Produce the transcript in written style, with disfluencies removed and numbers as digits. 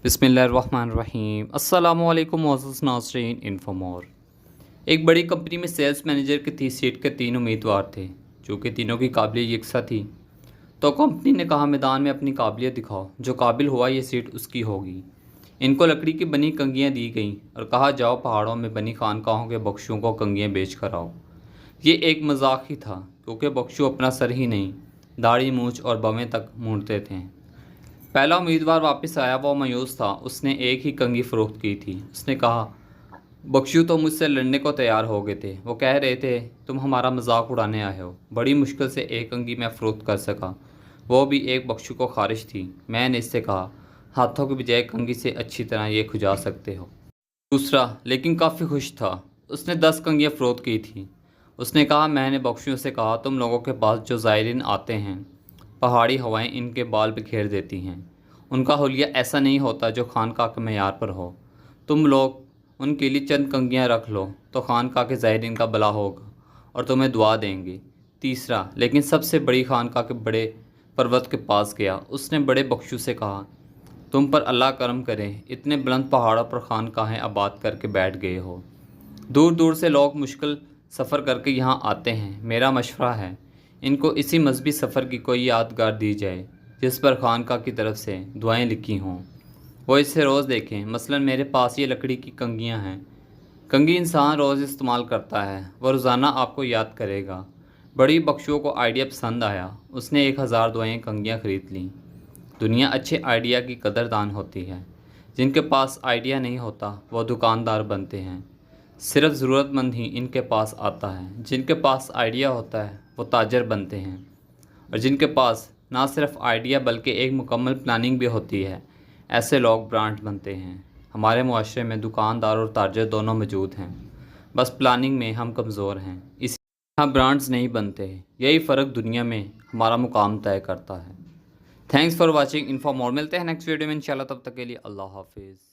बिस्मिल्लाहिर्रहमानिर्रहीम। अस्सलामु अलैकुम मुअज़्ज़ज़ नाज़रीन। इन्फोमोर एक बड़ी कंपनी में सेल्स मैनेजर की थी सीट के 3 उम्मीदवार थे, जो कि तीनों की काबिलियत यकसा थी। तो कंपनी ने कहा, मैदान में अपनी काबिलियत दिखाओ, जो काबिल हुआ ये सीट उसकी होगी। इनको लकड़ी की बनी कंगियाँ दी गईं और कहा, जाओ पहाड़ों में बनी खानकाहों के बख्शुओं को कंगियाँ बेच कर आओ। ये एक मजाक ही था, क्योंकि बख्शू अपना सर ही नहीं, दाढ़ी मूंछ और बवें तक मूंढते थे। पहला उम्मीदवार वापस आया। वो मायूस था। उसने एक ही कंघी फ़रोख्त की थी। उसने कहा, बख्शू तो मुझसे लड़ने को तैयार हो गए थे। वो कह रहे थे, तुम हमारा मजाक उड़ाने आए हो। बड़ी मुश्किल से एक कंघी मैं फ़रोख्त कर सका, वो भी एक बख्शू को खारिश थी। मैंने इससे कहा, हाथों की बजाय कंघी से अच्छी तरह ये खुजा सकते हो। दूसरा लेकिन काफ़ी खुश था। उसने 10 कंघियाँ फ़रोख्त की थी। उसने कहा, मैंने बख्शियों से कहा, तुम लोगों के पास जो ज़ायरीन आते हैं, पहाड़ी हवाएं इनके बाल बिखेर देती हैं। उनका हुलिया ऐसा नहीं होता जो खानका के मैयार पर हो। तुम लोग उनके लिए चंद कंगियाँ रख लो तो खानका के ज़ायरीन का भला होगा और तुम्हें दुआ देंगे। तीसरा लेकिन सबसे बड़ी खानका के बड़े पर्वत के पास गया। उसने बड़े बख्शू से कहा, तुम पर अल्लाह करम करे, इतने बुलंद पहाड़ों पर खानकाहें आबाद करके बैठ गए हो। दूर दूर से लोग मुश्किल सफ़र करके यहाँ आते हैं। मेरा मशवरा है, इनको इसी मजहबी सफ़र की कोई यादगार दी जाए जिस पर खानका की तरफ से दुआएं लिखी हों। वो इसे रोज़ देखें। मसलन मेरे पास ये लकड़ी की कंगियाँ हैं। कंगी इंसान रोज़ इस्तेमाल करता है, वह रोज़ाना आपको याद करेगा। बड़ी बख्शुओं को आइडिया पसंद आया। उसने 1000 दुआएं कंगियाँ ख़रीद लीं। दुनिया अच्छे आइडिया की कदरदान होती है। जिनके पास आइडिया नहीं होता वो दुकानदार बनते हैं। सिर्फ ज़रूरतमंद ही इनके पास आता है। जिनके पास आइडिया होता है वो ताजर बनते हैं, और जिनके पास ना सिर्फ आइडिया बल्कि एक मुकम्मल प्लानिंग भी होती है, ऐसे लोग ब्रांड बनते हैं। हमारे मुआशरे में दुकानदार और ताजर दोनों मौजूद हैं, बस प्लानिंग में हम कमज़ोर हैं, इसी यहाँ ब्रांड्स नहीं बनते। यही फ़र्क दुनिया में हमारा मुकाम तय करता है। Thanks for watching. इन्फॉर्मोर मिलते हैं नेक्स्ट वीडियो में इंशाल्लाह। तब तक के लिए अल्लाह हाफिज़।